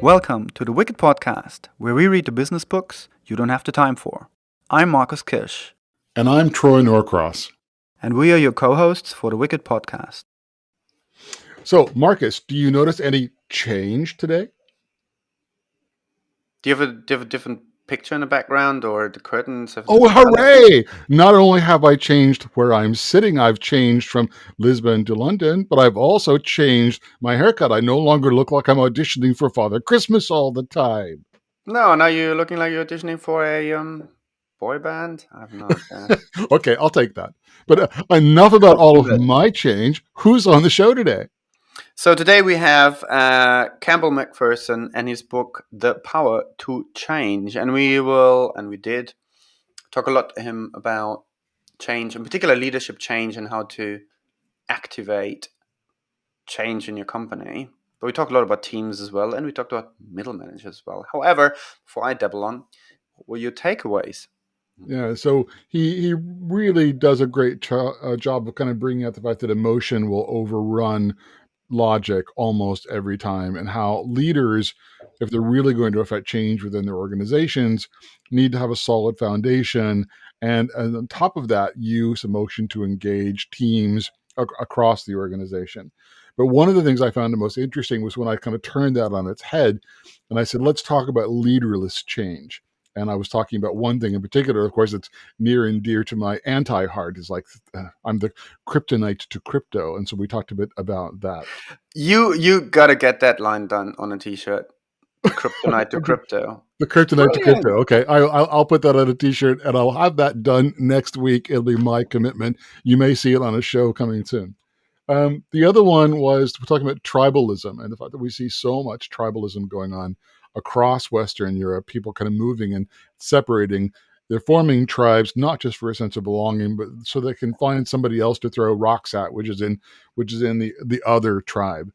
Welcome to the Wicked Podcast, where we read the business books you don't have the time for. I'm Marcus Kirsch. And I'm Troy Norcross. And we are your co-hosts for the Wicked Podcast. So, Marcus, do you notice any change today? Do you have a different picture in the background, or the curtains have Oh, different colors? hooray! Not only have I changed where I'm sitting, I've changed from Lisbon to London, but I've also changed my haircut. I no longer look like I'm auditioning for Father Christmas all the time. No, now you're looking like you're auditioning for a boy band. I have no idea. Okay, I'll take that. But enough about all of my change. Who's on the show today? So today we have Campbell MacPherson and his book, The Power to Change. And we did talk a lot to him about change, in particular leadership change, and how to activate change in your company. But we talked a lot about teams as well, and we talked about middle managers as well. However, before I dabble on, what were your takeaways? Yeah, so he really does a great job of kind of bringing out the fact that emotion will overrun logic almost every time, and how leaders, if they're really going to affect change within their organizations, need to have a solid foundation, and on top of that, use emotion to engage teams across the organization. But one of the things I found the most interesting was when I kind of turned that on its head, and I said, let's talk about leaderless change. And I was talking about one thing in particular, of course, it's near and dear to my anti-heart, is like I'm the kryptonite to crypto. And so we talked a bit about that. You gotta get that line done on a t-shirt. Kryptonite to crypto. The kryptonite to crypto. Okay, I'll put that on a t-shirt, and I'll have that done next week. It'll be my commitment. You may see it on a show coming soon. The other one was we're talking about tribalism and the fact that we see so much tribalism going on across Western Europe, people kind of moving and separating. They're forming tribes, not just for a sense of belonging, but so they can find somebody else to throw rocks at, which is in the other tribe.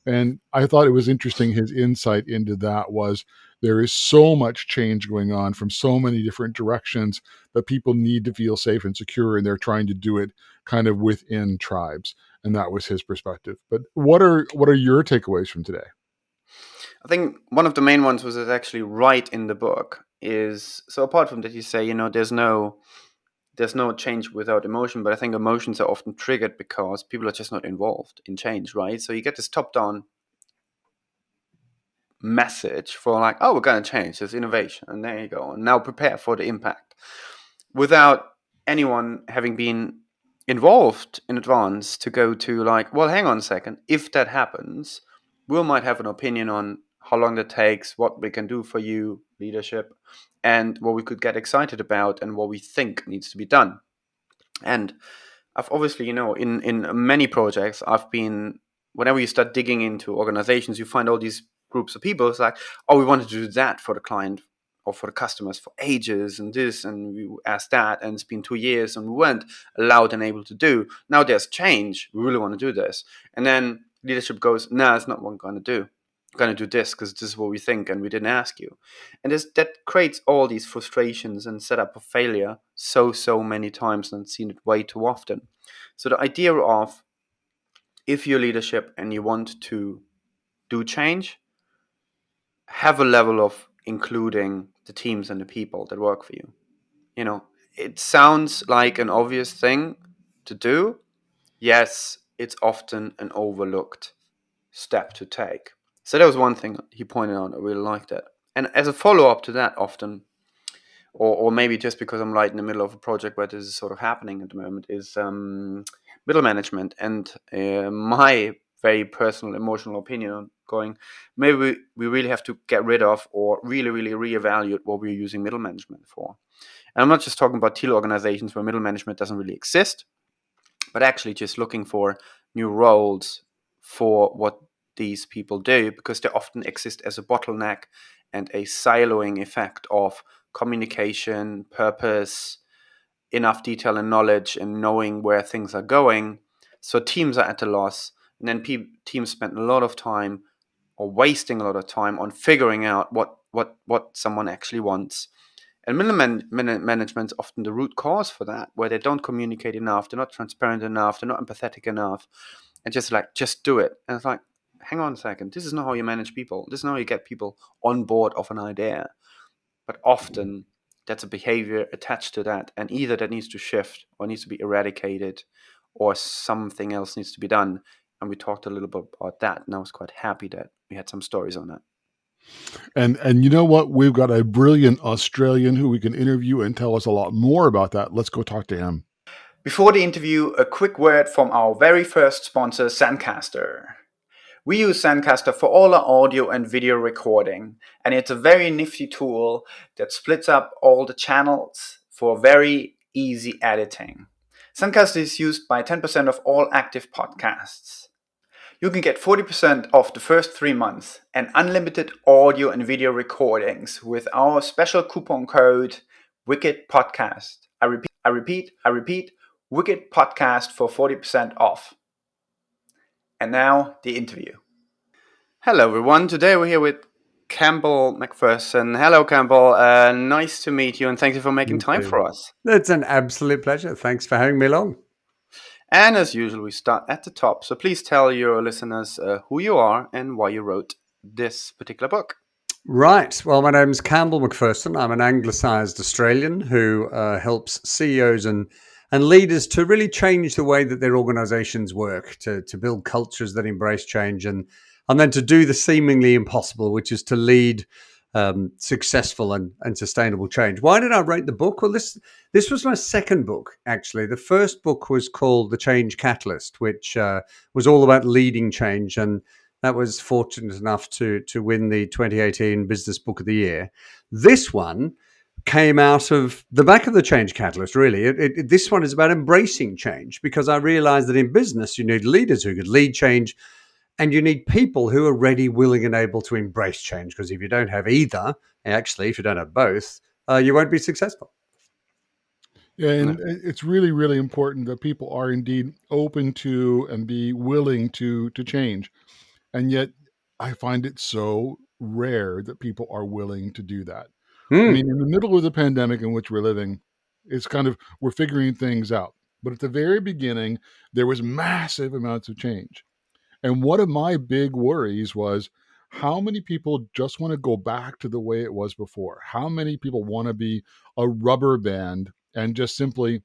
And I thought it was interesting. His insight into that was there is so much change going on from so many different directions that people need to feel safe and secure, and they're trying to do it kind of within tribes. And that was his perspective. But what are your takeaways from today? I think one of the main ones was actually right in the book is, so apart from that, you say, there's no change without emotion, but I think emotions are often triggered because people are just not involved in change, right? So you get this top-down message for like, oh, we're going to change, there's innovation, and there you go, and now prepare for the impact, without anyone having been involved in advance to go to like, well, hang on a second, if that happens, we might have an opinion on how long that takes, what we can do for you, leadership, and what we could get excited about, and what we think needs to be done. And I've obviously, in many projects, whenever you start digging into organizations, you find all these groups of people. It's like, oh, we wanted to do that for the client or for the customers for ages, and this, and we asked that, and it's been 2 years, and we weren't allowed and able to do. Now there's change. We really want to do this. And then leadership goes, no, it's not what I'm going to do. I'm going to do this because this is what we think, and we didn't ask you. And that creates all these frustrations and setup of failure so many times, and I've seen it way too often. So the idea of, if you're leadership and you want to do change, have a level of including the teams and the people that work for you. It sounds like an obvious thing to do. Yes, it's often an overlooked step to take. So that was one thing he pointed out. I really liked that. And as a follow-up to that, often, or maybe just because I'm right in the middle of a project where this is sort of happening at the moment, is middle management. And my very personal, emotional opinion on going, maybe we really have to get rid of, or really, really reevaluate what we're using middle management for. And I'm not just talking about teal organizations where middle management doesn't really exist, but actually just looking for new roles for what these people do, because they often exist as a bottleneck and a siloing effect of communication, purpose, enough detail and knowledge, and knowing where things are going. So teams are at a loss, and then teams spend a lot of time, or wasting a lot of time, on figuring out what someone actually wants. And middle management is often the root cause for that, where they don't communicate enough, they're not transparent enough, they're not empathetic enough, and just do it. And it's like, hang on a second, this is not how you manage people. This is not how you get people on board of an idea. But often that's a behavior attached to that, and either that needs to shift or needs to be eradicated or something else needs to be done. And we talked a little bit about that, and I was quite happy that we had some stories on that. And you know what? We've got a brilliant Australian who we can interview and tell us a lot more about that. Let's go talk to him. Before the interview, a quick word from our very first sponsor, Zencaster. We use Zencaster for all our audio and video recording, and it's a very nifty tool that splits up all the channels for very easy editing. Zencaster is used by 10% of all active podcasts. You can get 40% off the first 3 months and unlimited audio and video recordings with our special coupon code wickedpodcast. I repeat, wickedpodcast for 40% off. And now, the interview. Hello, everyone. Today we're here with Campbell MacPherson. Hello, Campbell. Nice to meet you, and thank you for making time for us. It's an absolute pleasure. Thanks for having me along. And as usual, we start at the top. So please tell your listeners who you are and why you wrote this particular book. Right. Well, my name's Campbell MacPherson. I'm an anglicised Australian who helps CEOs and leaders to really change the way that their organisations work, to build cultures that embrace change, and then to do the seemingly impossible, which is to lead successful and sustainable change. Why did I write the book? Well, this was my second book, actually. The first book was called The Change Catalyst, which was all about leading change, and that was fortunate enough to win the 2018 Business Book of the Year. This one came out of the back of the Change Catalyst, really. This one is about embracing change, because I realized that in business, you need leaders who could lead change, and you need people who are ready, willing, and able to embrace change. Because if you don't have either, actually, if you don't have both, you won't be successful. Yeah, and it's really, really important that people are indeed open to and be willing to change. And yet I find it so rare that people are willing to do that. I mean, in the middle of the pandemic in which we're living, it's kind of, we're figuring things out. But at the very beginning, there was massive amounts of change. And one of my big worries was, how many people just want to go back to the way it was before? How many people want to be a rubber band and just simply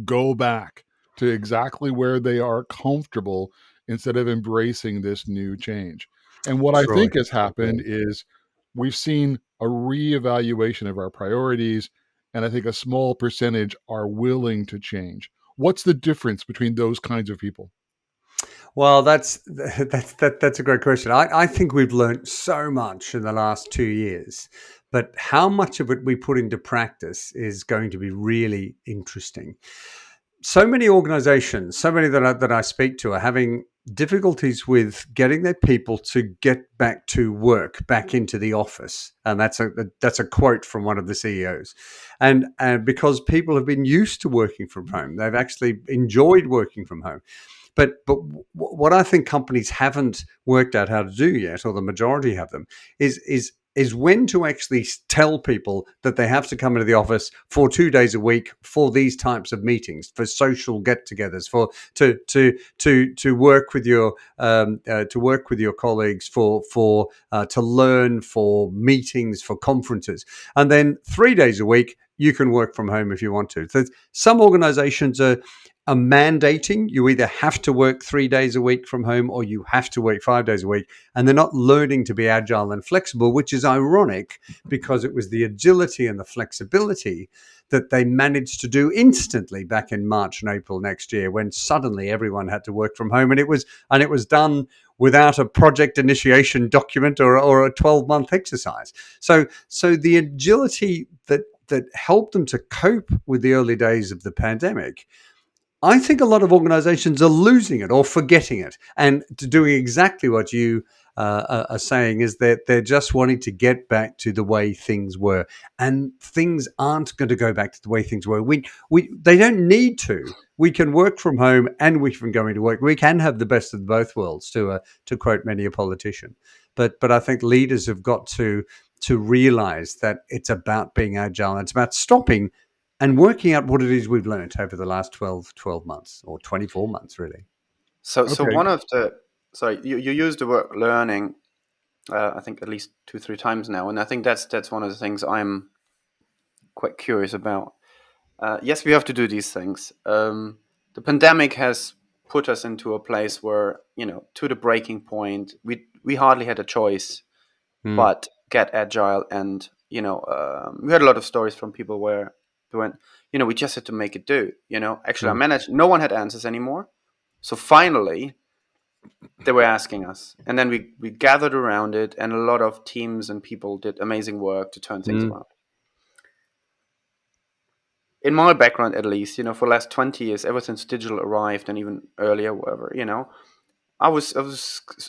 go back to exactly where they are comfortable instead of embracing this new change? And what I think has happened is we've seen a reevaluation of our priorities, and I think a small percentage are willing to change. What's the difference between those kinds of people? Well, that's a great question. I think we've learned so much in the last 2 years, but how much of it we put into practice is going to be really interesting. So many organizations, so many that I speak to, are having difficulties with getting their people to get back to work, back into the office, and that's a quote from one of the CEOs. And because people have been used to working from home, they've actually enjoyed working from home. But what I think companies haven't worked out how to do yet, or the majority have them, is when to actually tell people that they have to come into the office for 2 days a week for these types of meetings, for social get-togethers, for to work with your colleagues, for to learn, for meetings, for conferences, and then 3 days a week you can work from home if you want to. So some organizations are mandating you either have to work 3 days a week from home or you have to work 5 days a week. And they're not learning to be agile and flexible, which is ironic, because it was the agility and the flexibility that they managed to do instantly back in March and April next year, when suddenly everyone had to work from home. And it was done without a project initiation document or a 12-month exercise. So the agility that helped them to cope with the early days of the pandemic, I think a lot of organizations are losing it or forgetting it, and doing exactly what you are saying, is that they're just wanting to get back to the way things were, and things aren't going to go back to the way things were. They don't need to. We can work from home and we can go into work. We can have the best of both worlds, to quote many a politician. But I think leaders have got to realize that it's about being agile. It's about stopping and working out what it is we've learned over the last 12 months or 24 months, really. So Okay. one of the sorry, you used the word learning. I think at least 2-3 times now, and I think that's one of the things I'm quite curious about. Yes, we have to do these things. The pandemic has put us into a place where, to the breaking point, we hardly had a choice Mm, but get agile. And we had a lot of stories from people where they went, we just had to make it do. Actually, I mm. managed. No one had answers anymore, so finally they were asking us, and then we gathered around it, and a lot of teams and people did amazing work to turn things Mm. around. In my background, at least, for the last 20 years, ever since digital arrived, and even earlier, whatever, I was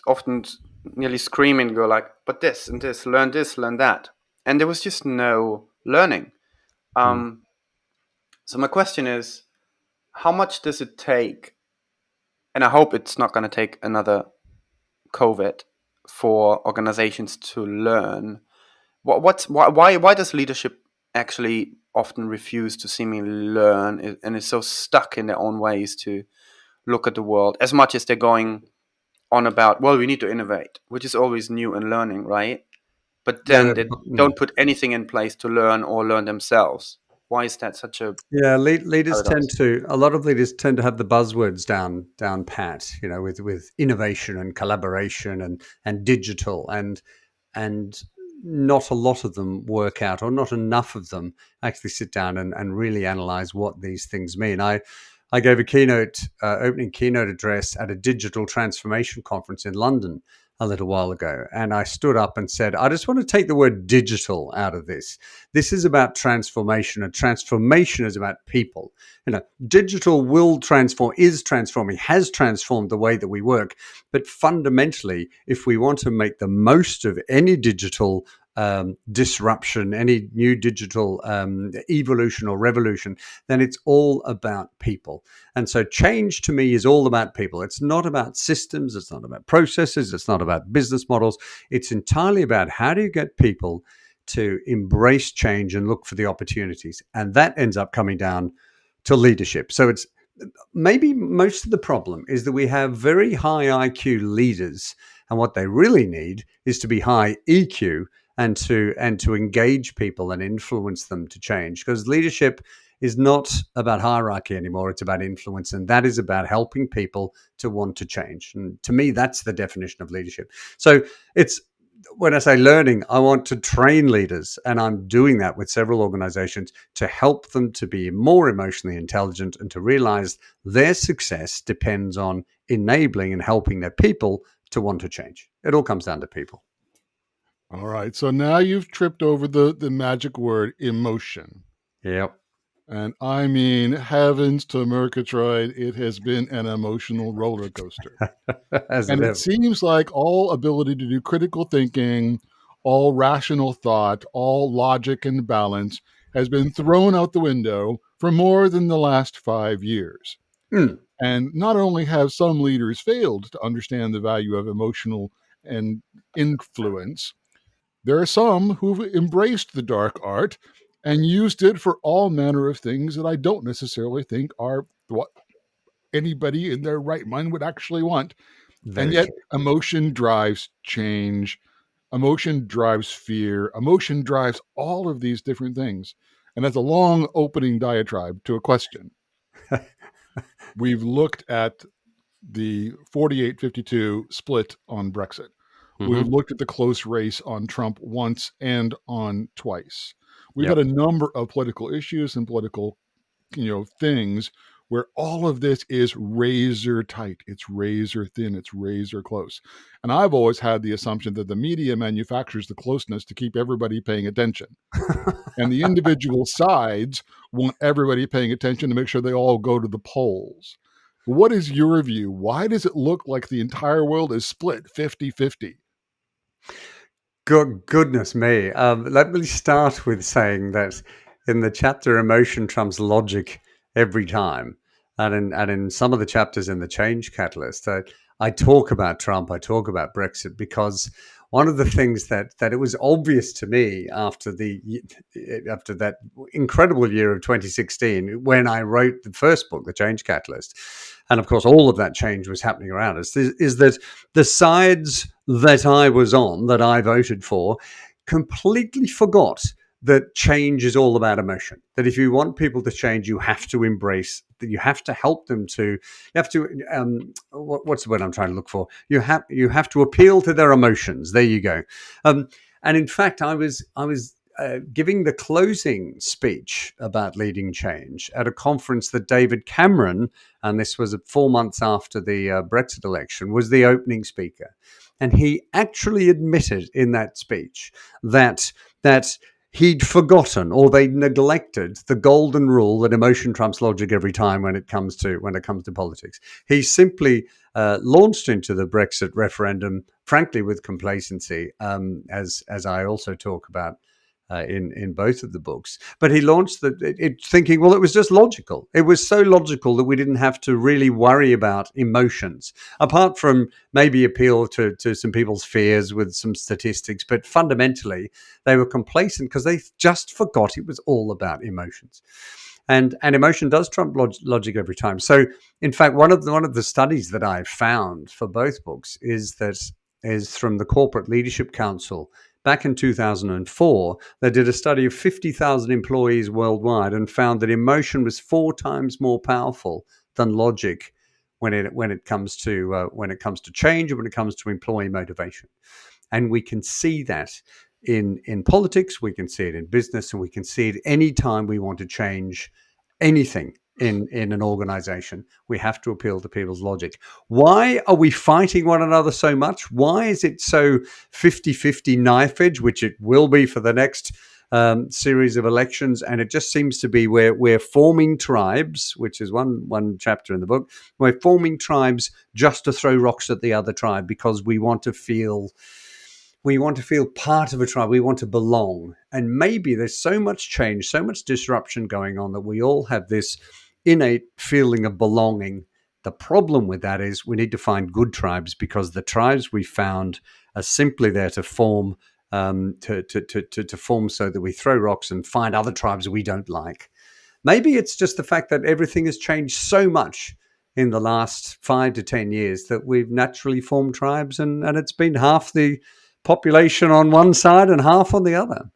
often nearly screaming, go like, but this and this, learn that, and there was just no learning. Mm. Um, so my question is, how much does it take? And I hope it's not going to take another COVID for organizations to learn. Why does leadership actually often refuse to seemingly learn and is so stuck in their own ways to look at the world, as much as they're going on about, well, we need to innovate, which is always new and learning, right? But Yeah, then they don't put anything in place to learn or learn themselves. Why is that such a yeah. Leaders tend paradox? to. A lot of leaders tend to have the buzzwords down pat. With innovation and collaboration and digital and not a lot of them work out, or not enough of them actually sit down and really analyze what these things mean. I gave a opening keynote address at a digital transformation conference in London a little while ago. And I stood up and said, I just want to take the word digital out of this. This is about transformation, and transformation is about people. Digital will transform, is transforming, has transformed the way that we work. But fundamentally, if we want to make the most of any digital disruption, any new digital evolution or revolution, then it's all about people. And so change to me is all about people. It's not about systems. It's not about processes. It's not about business models. It's entirely about how do you get people to embrace change and look for the opportunities. And that ends up coming down to leadership. So it's maybe most of the problem is that we have very high IQ leaders, and what they really need is to be high EQ and to engage people and influence them to change. Because leadership is not about hierarchy anymore; it's about influence, and that is about helping people to want to change. And to me, that's the definition of leadership. So it's when I say learning, I want to train leaders, and I'm doing that with several organizations to help them to be more emotionally intelligent and to realize their success depends on enabling and helping their people to want to change. It all comes down to people. All right. So now you've tripped over the magic word emotion. Yep. And I mean, heavens to Murgatroyd, it has been an emotional roller coaster. As it And it ever. seems like all ability to do critical thinking, all rational thought, all logic and balance has been thrown out the window for more than the last 5 years. Mm. And not only have some leaders failed to understand the value of emotional and influence, there are some who've embraced the dark art and used it for all manner of things that I don't necessarily think are what anybody in their right mind would actually want. And Very yet, true. emotion drives change, emotion drives fear, emotion drives all of these different things. And that's a long opening diatribe to a question. We've looked at the 48-52 split on Brexit. We've Mm-hmm. looked at the close race on Trump once and on twice. We've had Yep. a number of political issues and political, things where all of this is razor tight. It's razor thin. It's razor close. And I've always had the assumption that the media manufactures the closeness to keep everybody paying attention. And the individual sides want everybody paying attention to make sure they all go to the polls. What is your view? Why does it look like the entire world is split 50-50? Goodness me. Let me start with saying that in the chapter Emotion Trumps Logic every time, and in some of the chapters in the Change Catalyst, I talk about Trump, I talk about Brexit, because one of the things that it was obvious to me after that incredible year of 2016, when I wrote the first book, The Change Catalyst, and of course all of that change was happening around us, is that the sides that I was on, that I voted for, completely forgot that change is all about emotion. That if you want people to change, you have to embrace, that you have to help them to, you have to, what's the word I'm trying to look for? You have to appeal to their emotions. There you go. And in fact, I was giving the closing speech about leading change at a conference that David Cameron, and this was 4 months after the Brexit election, was the opening speaker. And he actually admitted in that speech that he'd forgotten, or they'd neglected, the golden rule that emotion trumps logic every time when it comes to politics. He simply launched into the Brexit referendum, frankly, with complacency, as I also talk about in both of the books. But he launched it thinking, well, it was just logical. It was so logical that we didn't have to really worry about emotions, apart from maybe appeal to some people's fears with some statistics. But fundamentally, they were complacent because they just forgot it was all about emotions. And emotion does trump logic every time. So, in fact, one of the studies that I found for both books is from the Corporate Leadership Council. Back in 2004, they did a study of 50,000 employees worldwide and found that emotion was 4 times more powerful than logic when it comes to change, and when it comes to employee motivation. And we can see that in politics, we can see it in business, and we can see it any time we want to change anything in an organization. We have to appeal to people's logic. Why are we fighting one another so much? Why is it so 50-50 knife edge, which it will be for the next series of elections? And it just seems to be we're forming tribes, which is one chapter in the book. We're forming tribes just to throw rocks at the other tribe because we want to feel part of a tribe. We want to belong. And maybe there's so much change, so much disruption going on that we all have this innate feeling of belonging. The problem with that is we need to find good tribes, because the tribes we found are simply there to form, to form so that we throw rocks and find other tribes we don't like. Maybe it's just the fact that everything has changed so much in the last 5 to 10 years that we've naturally formed tribes, and it's been half the population on one side and half on the other.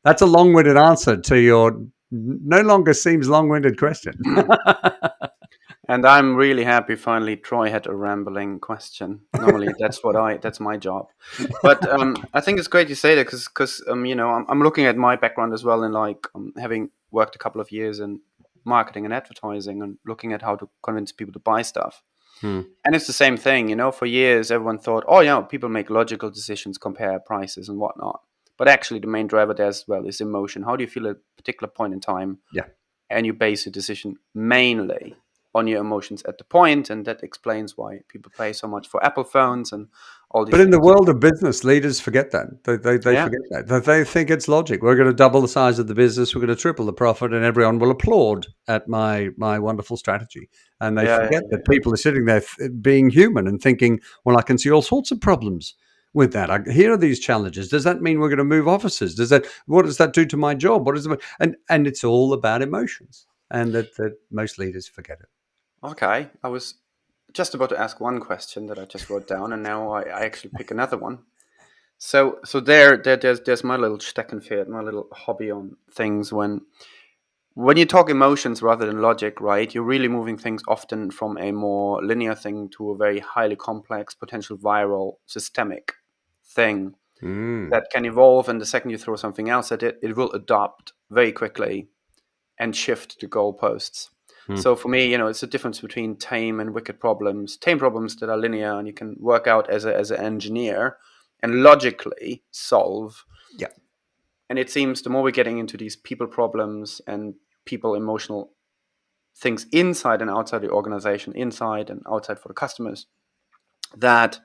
That's a long-winded answer to your no longer seems long-winded question. And I'm really happy finally Troy had a rambling question. Normally that's my job. But I think it's great you say that, because I'm looking at my background as well, and having worked a couple of years in marketing and advertising, and looking at how to convince people to buy stuff. And it's the same thing, for years everyone thought, people make logical decisions, compare prices and whatnot. But actually the main driver there as well is emotion. How do you feel at a particular point in time? Yeah. And you base your decision mainly on your emotions at the point, and that explains why people pay so much for Apple phones and all these But in the things. world of business, leaders forget that. They Yeah. forget that. They think it's logic. We're going to double the size of the business. We're going to triple the profit, and everyone will applaud at my wonderful strategy. And they forget that people are sitting there being human and thinking, well, I can see all sorts of problems with that. Here are these challenges. Does that mean we're going to move offices? What does that do to my job? And it's all about emotions, and that most leaders forget it. Okay. I was just about to ask one question that I just wrote down, and now I actually pick another one. So there's my little Steckenpferd, my little hobby on things. When you talk emotions rather than logic, right, you're really moving things often from a more linear thing to a very highly complex, potential viral, systemic thing that can evolve. And the second you throw something else at it, it will adopt very quickly and shift the goalposts. So for me, it's a difference between tame and wicked problems. Tame problems that are linear and you can work out as an engineer and logically solve. Yeah. And it seems the more we're getting into these people problems and people emotional things inside and outside the organization, inside and outside for the customers, that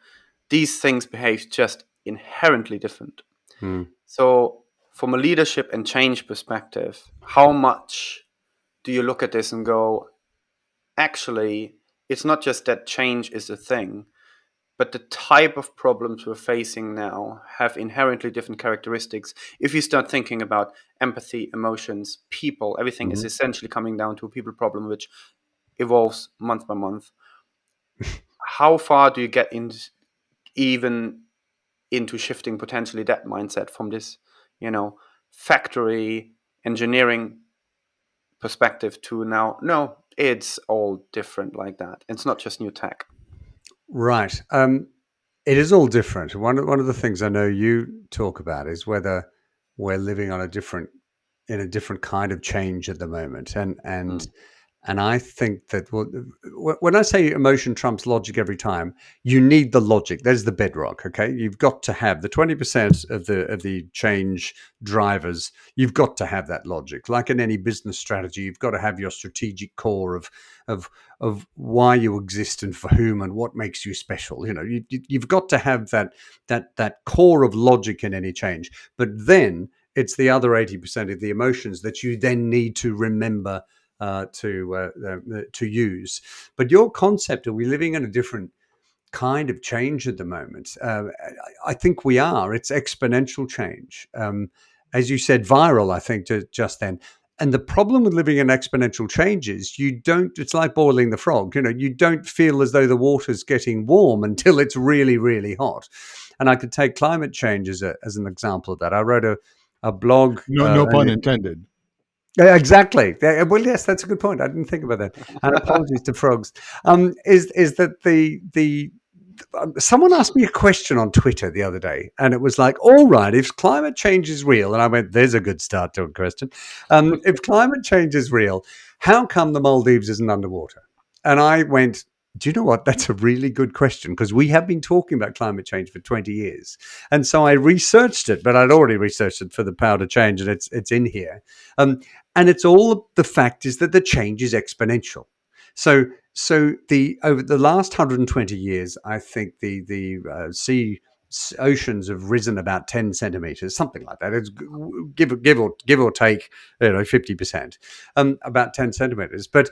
these things behave just inherently different. So from a leadership and change perspective, how much do you look at this and go, actually, it's not just that change is a thing, but the type of problems we're facing now have inherently different characteristics. If you start thinking about empathy, emotions, people, everything is essentially coming down to a people problem, which evolves month by month. How far do you get even into shifting potentially that mindset from this, factory engineering perspective to now, no, it's all different like that. It's not just new tech. Right. It is all different. One of the things I know you talk about is whether we're living on in a different kind of change at the moment, and I think that when I say emotion trumps logic every time, you need the logic. There's the bedrock. Okay, you've got to have the 20% of the change drivers. You've got to have that logic. Like in any business strategy, you've got to have your strategic core of of why you exist and for whom and what makes you special. You've got to have that core of logic in any change. But then it's the other 80% of the emotions that you then need to remember to use. But your concept, are we living in a different kind of change at the moment? I think we are. It's exponential change. As you said, viral, I think, just then. And the problem with living in exponential change is it's like boiling the frog. You don't feel as though the water's getting warm until it's really, really hot. And I could take climate change as an example of that. I wrote a blog. No pun intended. Yeah, exactly. Well, yes, that's a good point. I didn't think about that. And apologies to frogs. Is that the someone asked me a question on Twitter the other day, and it was like, all right, if climate change is real, and I went, there's a good start to a question. If climate change is real, how come the Maldives isn't underwater? And I went, do you know what? That's a really good question, because we have been talking about climate change for 20 years. And so I researched it, but I'd already researched it for the Power to Change, and it's in here. And it's all, the fact is that the change is exponential. So over the last 120 years, I think the oceans have risen about 10 centimeters, something like that. It's give or take, 50%, about 10 centimeters. But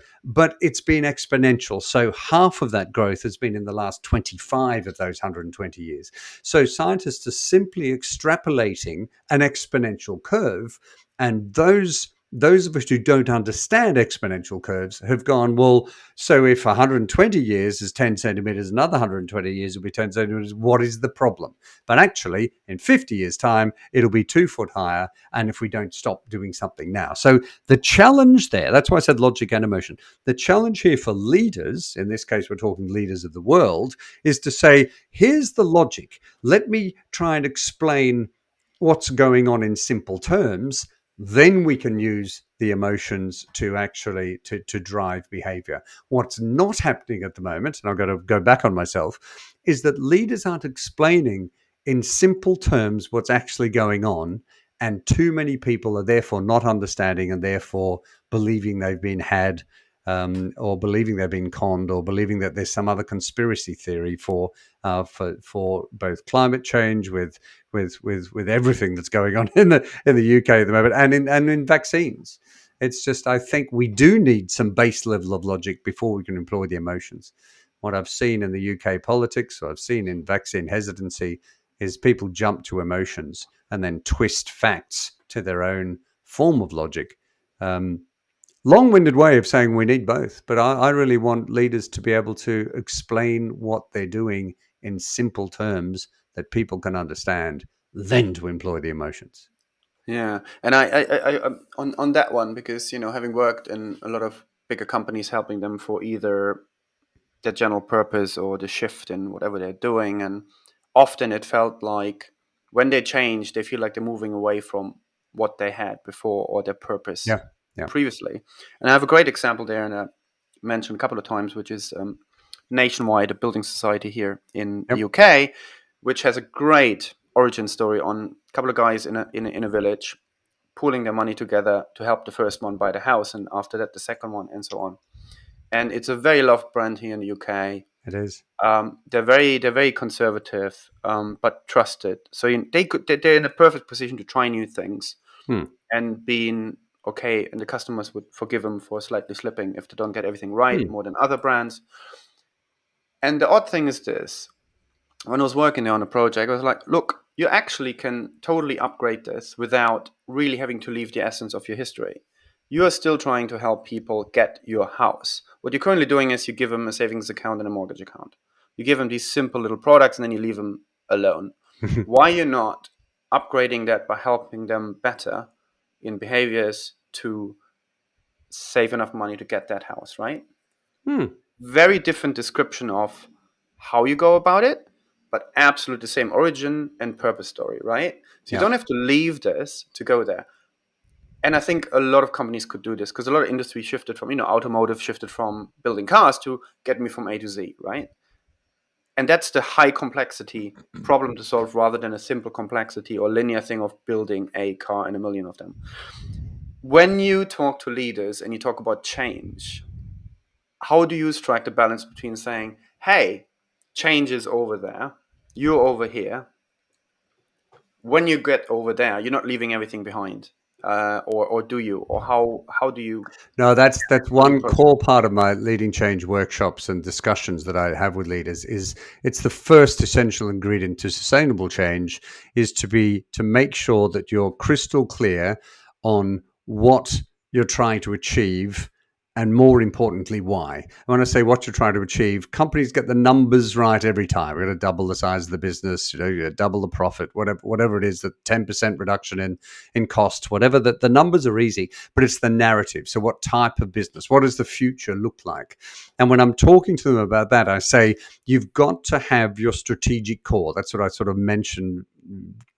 it's been exponential. So half of that growth has been in the last 25 of those 120 years. So scientists are simply extrapolating an exponential curve, and those of us who don't understand exponential curves have gone, well, so if 120 years is 10 centimeters, another 120 years will be 10 centimeters, what is the problem? But actually, in 50 years' time, it'll be 2 foot higher, and if we don't stop doing something now. So the challenge there, that's why I said logic and emotion, the challenge here for leaders, in this case, we're talking leaders of the world, is to say, here's the logic. Let me try and explain what's going on in simple terms. Then we can use the emotions to actually to drive behavior. What's not happening at the moment, and I've got to go back on myself, is that leaders aren't explaining in simple terms what's actually going on, and too many people are therefore not understanding and therefore believing they've been had, or believing they've been conned, or believing that there's some other conspiracy theory for both climate change with everything that's going on in the UK at the moment, and in vaccines. It's just, I think we do need some base level of logic before we can employ the emotions. What I've seen in the UK politics, or I've seen in vaccine hesitancy, is people jump to emotions and then twist facts to their own form of logic. Long-winded way of saying we need both, but I really want leaders to be able to explain what they're doing in simple terms that people can understand, then to employ the emotions. Yeah, and I on that one, because having worked in a lot of bigger companies, helping them for either the general purpose or the shift in whatever they're doing, and often it felt like when they change, they feel like they're moving away from what they had before or their purpose Yeah. previously. And I have a great example there, and I mentioned a couple of times, which is Nationwide, a building society here in the UK, which has a great origin story on a couple of guys in a village pooling their money together to help the first one buy the house, and after that the second one, and so on. And it's a very loved brand here in the UK. It is. They're very conservative, but trusted. So they're in a perfect position to try new things, and being okay, and the customers would forgive them for slightly slipping if they don't get everything right more than other brands. And the odd thing is this: when I was working on a project, I was like, look, you actually can totally upgrade this without really having to leave the essence of your history. You are still trying to help people get your house. What you're currently doing is you give them a savings account and a mortgage account. You give them these simple little products and then you leave them alone. Why you're not upgrading that by helping them better in behaviors to save enough money to get that house, right? Very different description of how you go about it, but absolutely the same origin and purpose story, right? So you Yeah. don't have to leave this to go there. And I think a lot of companies could do this because a lot of industry shifted from, automotive shifted from building cars to get me from A to Z, right? And that's the high complexity problem to solve rather than a simple complexity or linear thing of building a car and a million of them. When you talk to leaders and you talk about change, how do you strike the balance between saying, hey, change is over there, you're over here. When you get over there, you're not leaving everything behind, or do you? Or how do you No, that's one approach core part of my leading change workshops and discussions that I have with leaders. Is it's the first essential ingredient to sustainable change is to make sure that you're crystal clear on what you're trying to achieve, and more importantly, why. And when I say what you're trying to achieve, companies get the numbers right every time. We're going to double the size of the business, double the profit, whatever it is, the 10% reduction in cost, whatever. The numbers are easy, but it's the narrative. So what type of business? What does the future look like? And when I'm talking to them about that, I say, you've got to have your strategic core. That's what I sort of mentioned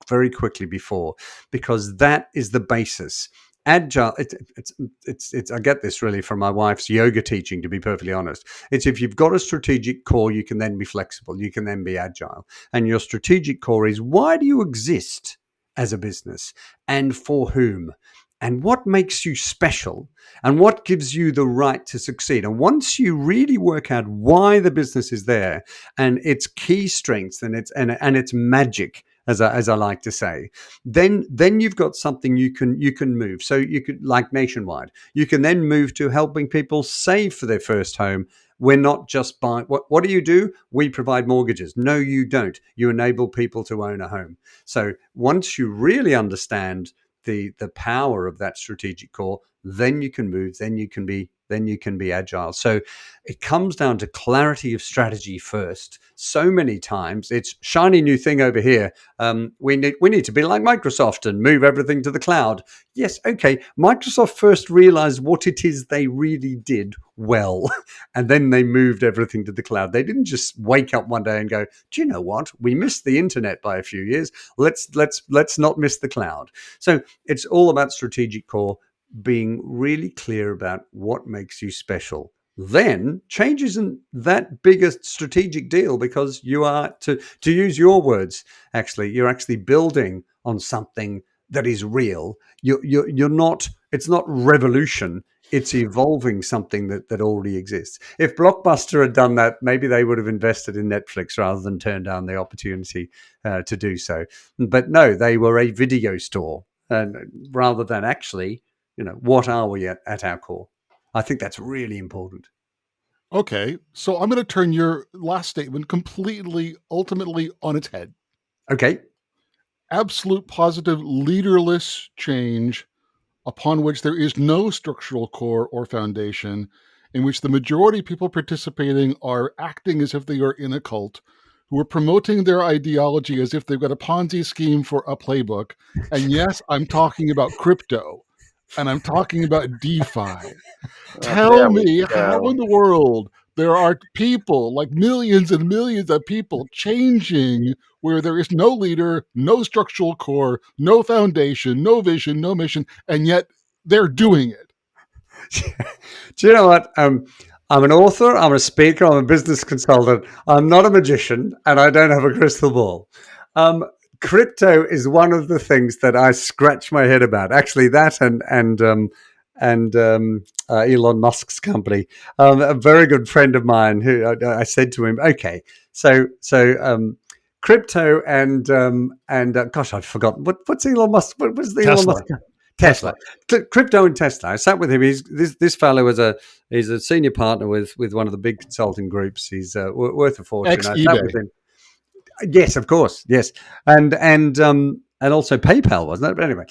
very quickly before, because that is the basis. Agile, it's I get this really from my wife's yoga teaching, to be perfectly honest. It's if you've got a strategic core, you can then be flexible, you can then be agile. And your strategic core is, why do you exist as a business, and for whom? And what makes you special, and what gives you the right to succeed? And once you really work out why the business is there and its key strengths and its magic, as I like to say, then you've got something you can move. So you could, like Nationwide, you can then move to helping people save for their first home. We're not just buying. What do? We provide mortgages. No, you don't. You enable people to own a home. So once you really understand the power of that strategic core, then you can move. Then you can be agile. So it comes down to clarity of strategy first. So many times it's shiny new thing over here. We need to be like Microsoft and move everything to the cloud. Yes, okay. Microsoft first realized what it is they really did well, and then they moved everything to the cloud. They didn't just wake up one day and go, "Do you know what? We missed the internet by a few years. Let's not miss the cloud." So it's all about strategic core, being really clear about what makes you special. Then change isn't that big a strategic deal, because you are, to use your words, you're actually building on something that is real. You're not. It's not revolution. It's evolving something that already exists. If Blockbuster had done that, maybe they would have invested in Netflix rather than turned down the opportunity to do so. But no, they were a video store, and rather than actually, what are we at our core? I think that's really important. Okay, so I'm going to turn your last statement completely, ultimately on its head. Okay. Absolute positive leaderless change upon which there is no structural core or foundation, in which the majority of people participating are acting as if they are in a cult, who are promoting their ideology as if they've got a Ponzi scheme for a playbook. And yes, I'm talking about crypto, and I'm talking about DeFi. Tell there we me how go. in the world there are people, like millions and millions of people, changing where there is no leader, no structural core, no foundation, no vision, no mission, and yet they're doing it. Do you know what? I'm an author, I'm a speaker, I'm a business consultant. I'm not a magician, and I don't have a crystal ball. Crypto is one of the things that I scratch my head about. Actually, that and Elon Musk's company. A very good friend of mine, who I said to him, okay, so crypto and gosh, I've forgotten what's Elon Musk. What was the Elon Musk? Tesla. Crypto and Tesla. I sat with him. This fellow he's a senior partner with one of the big consulting groups. He's worth a fortune. I sat Ex-eBay. with him. Yes, of course. Yes, and also PayPal, wasn't it? But anyway,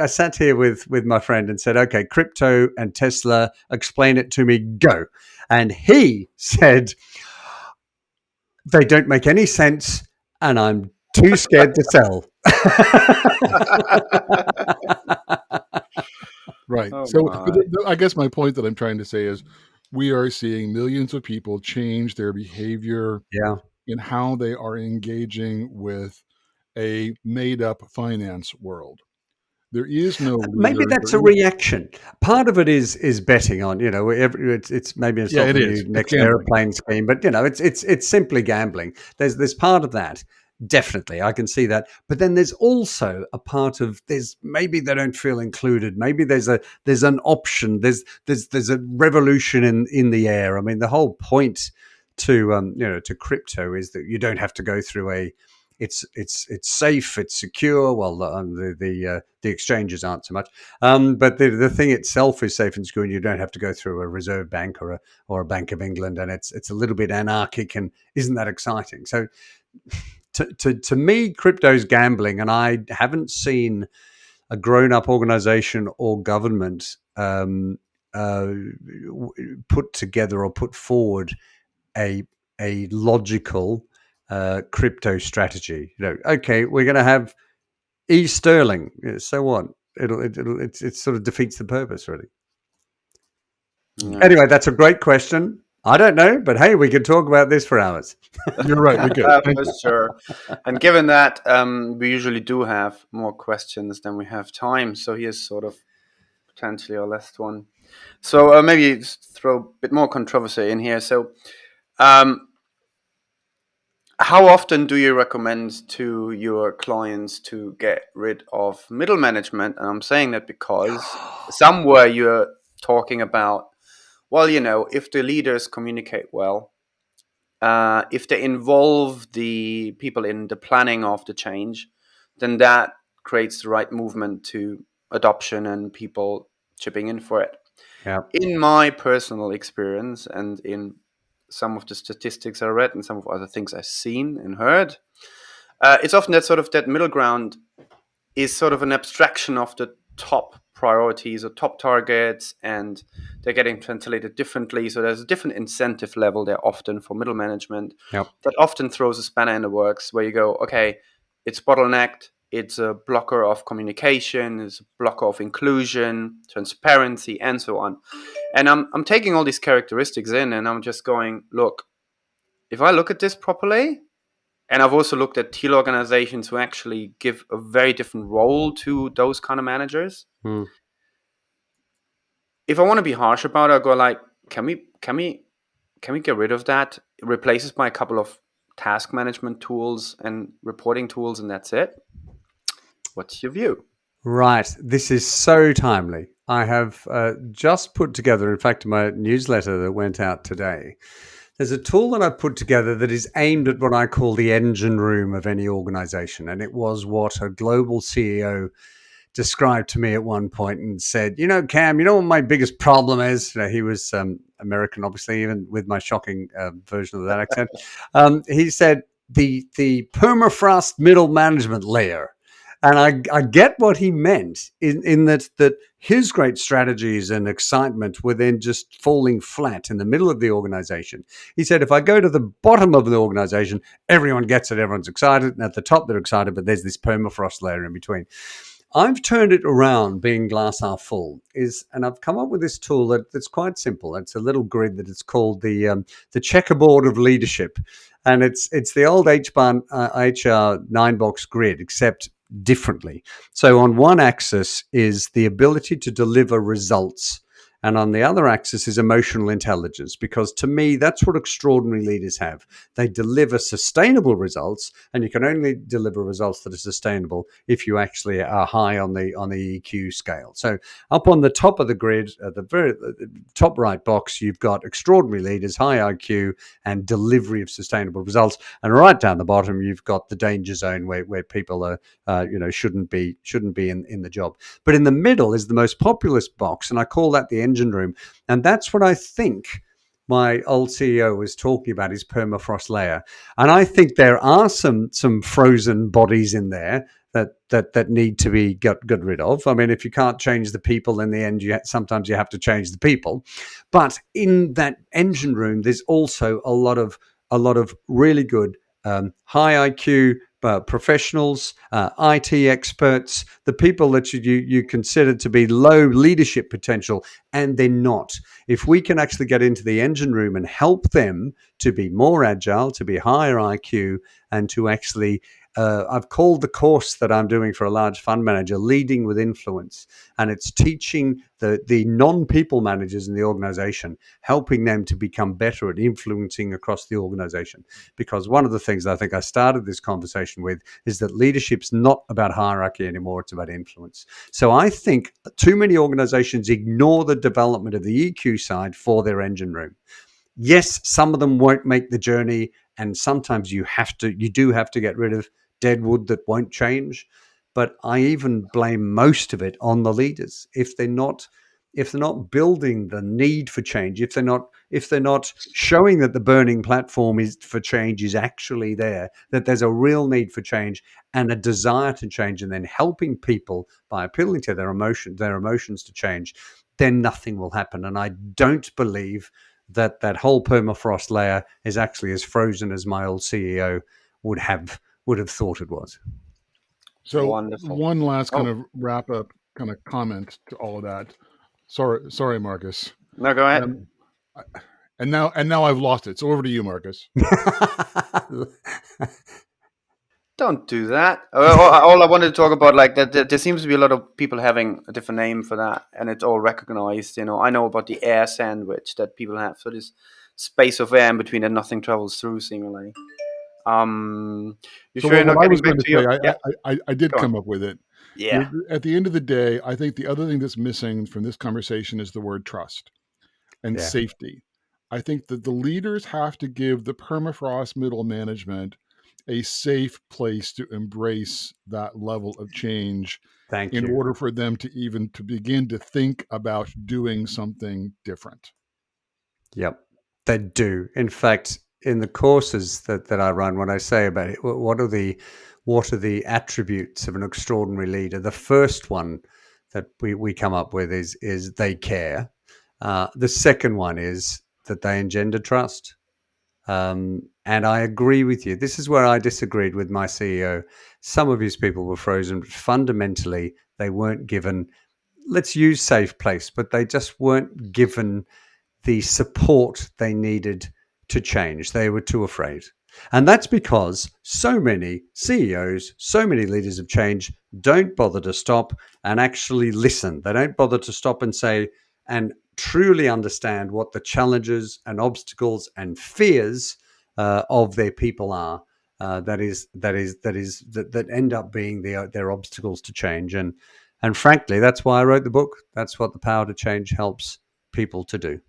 I sat here with my friend and said, "Okay, crypto and Tesla, explain it to me. Go." And he said, "They don't make any sense, and I'm too scared to sell." Right. Oh So, but my. I guess my point that I'm trying to say is we are seeing millions of people change their behavior Yeah. in how they are engaging with a made up finance world. There is no Maybe leader. that's a reaction. Part of it is betting on, it's maybe it's Yeah, not it the is. new It's next gambling. aeroplane scheme, but it's simply gambling. There's part of that. Definitely, I can see that. But then there's also a part of there's maybe they don't feel included. Maybe there's an option. There's a revolution in the air. I mean, the whole point to crypto is that you don't have to go through it's safe, it's secure. Well, the exchanges aren't so much, but the thing itself is safe and secure, and you don't have to go through a reserve bank or a Bank of England, and it's a little bit anarchic, and isn't that exciting? So, to me, crypto's gambling, and I haven't seen a grown up organization or government put together or put forward a logical crypto strategy. Okay, we're going to have sterling. So what? It sort of defeats the purpose, really. Yeah. Anyway, that's a great question. I don't know, but hey, we could talk about this for hours. You're right. We could. Thank For you. sure. And given that we usually do have more questions than we have time, so here's sort of potentially our last one. So maybe throw a bit more controversy in here. So, um, how often do you recommend to your clients to get rid of middle management? And I'm saying that because somewhere you're talking about, well, if the leaders communicate well, if they involve the people in the planning of the change, then that creates the right movement to adoption and people chipping in for it. Yeah. In my personal experience and in some of the statistics I read and some of other things I've seen and heard, it's often that sort of that middle ground is sort of an abstraction of the top priorities or top targets, and they're getting translated differently. So there's a different incentive level there often for middle management Yep. that often throws a spanner in the works where you go, okay, it's bottlenecked, it's a blocker of communication, it's a blocker of inclusion, transparency, and so on. And I'm taking all these characteristics in and I'm just going, look, if I look at this properly, and I've also looked at teal organizations who actually give a very different role to those kind of managers. Hmm. If I want to be harsh about it, I go like, can we get rid of that? Replace it by a couple of task management tools and reporting tools, and that's it. What's your view? Right. This is so timely. I have just put together, in fact, my newsletter that went out today. There's a tool that I put together that is aimed at what I call the engine room of any organization. And it was what a global CEO described to me at one point and said, Cam, what my biggest problem is? He was American, obviously, even with my shocking version of that accent. He said, the permafrost middle management layer. And I get what he meant in that his great strategies and excitement were then just falling flat in the middle of the organization. He said, if I go to the bottom of the organization, everyone gets it, everyone's excited. And at the top, they're excited, but there's this permafrost layer in between. I've turned it around, being glass half full, and I've come up with this tool that's quite simple. It's a little grid that it's called the checkerboard of leadership, and it's the old HR 9-box grid, except differently. So on one axis is the ability to deliver results, and on the other axis is emotional intelligence, because to me, that's what extraordinary leaders have. They deliver sustainable results, and you can only deliver results that are sustainable if you actually are high on the EQ scale. So up on the top of the grid, at the very top right box, you've got extraordinary leaders, high IQ, and delivery of sustainable results. And right down the bottom, you've got the danger zone where people are, shouldn't be in the job. But in the middle is the most populous box, and I call that the engine room. And that's what I think my old CEO was talking about his permafrost layer. And I think there are some frozen bodies in there that need to be got rid of. I mean, if you can't change the people in the end, sometimes you have to change the people. But in that engine room, there's also a lot of really good high IQ professionals, IT experts, the people that you consider to be low leadership potential, and they're not. If we can actually get into the engine room and help them to be more agile, to be higher IQ, and to actually I've called the course that I'm doing for a large fund manager Leading with Influence. And it's teaching the non-people managers in the organization, helping them to become better at influencing across the organization. Because one of the things I think I started this conversation with is that leadership's not about hierarchy anymore, it's about influence. So I think too many organizations ignore the development of the EQ side for their engine room. Yes, some of them won't make the journey, and sometimes you do have to get rid of dead wood that won't change. But I even blame most of it on the leaders. If they're not building the need for change, if they're not showing that the burning platform is for change is actually there, that there's a real need for change and a desire to change, and then helping people by appealing to their emotions to change, then nothing will happen. And I don't believe that whole permafrost layer is actually as frozen as my old CEO would have thought it was. So Wonderful. one last kind of wrap up kind of comment to all of that. Sorry, Marcus. No, go ahead. And now I've lost it. So over to you, Marcus. Don't do that. All I wanted to talk about, like that, there seems to be a lot of people having a different name for that, and it's all recognized. I know about the air sandwich that people have. So this space of air in between that nothing travels through, seemingly. You So sure you're not what I getting was back going to to your? say, I did come up with it. Yeah. At the end of the day, I think the other thing that's missing from this conversation is the word trust and safety. I think that the leaders have to give the permafrost middle management a safe place to embrace that level of change in order for them to begin to think about doing something different. Yep, they do. In fact, in the courses that I run, when I say about it, what are the attributes of an extraordinary leader? The first one that we come up with is they care. The second one is that they engender trust. And I agree with you. This is where I disagreed with my CEO. Some of his people were frozen, but fundamentally they weren't given, let's use safe place, but they just weren't given the support they needed to change. They were too afraid. And that's because so many CEOs, so many leaders of change don't bother to stop and actually listen. They don't bother to stop and say, and truly understand what the challenges and obstacles and fears of their people are. That end up being their obstacles to change. And frankly, that's why I wrote the book. That's what The Power to Change helps people to do.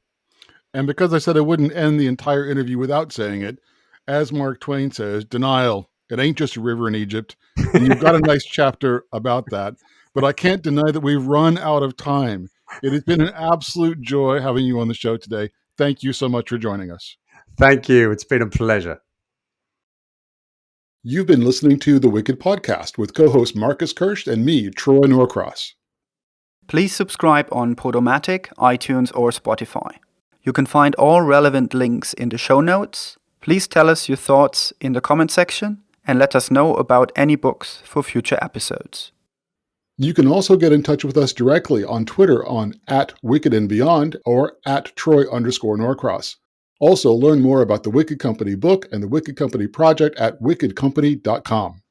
And because I said I wouldn't end the entire interview without saying it, as Mark Twain says, denial, it ain't just a river in Egypt. And you've got a nice chapter about that. But I can't deny that we've run out of time. It has been an absolute joy having you on the show today. Thank you so much for joining us. Thank you. It's been a pleasure. You've been listening to The Wicked Podcast with co-host Marcus Kirsch and me, Troy Norcross. Please subscribe on Podomatic, iTunes, or Spotify. You can find all relevant links in the show notes. Please tell us your thoughts in the comment section and let us know about any books for future episodes. You can also get in touch with us directly on Twitter on @WickedandBeyond or @Troy_Norcross. Also, learn more about the Wicked Company book and the Wicked Company project at wickedcompany.com.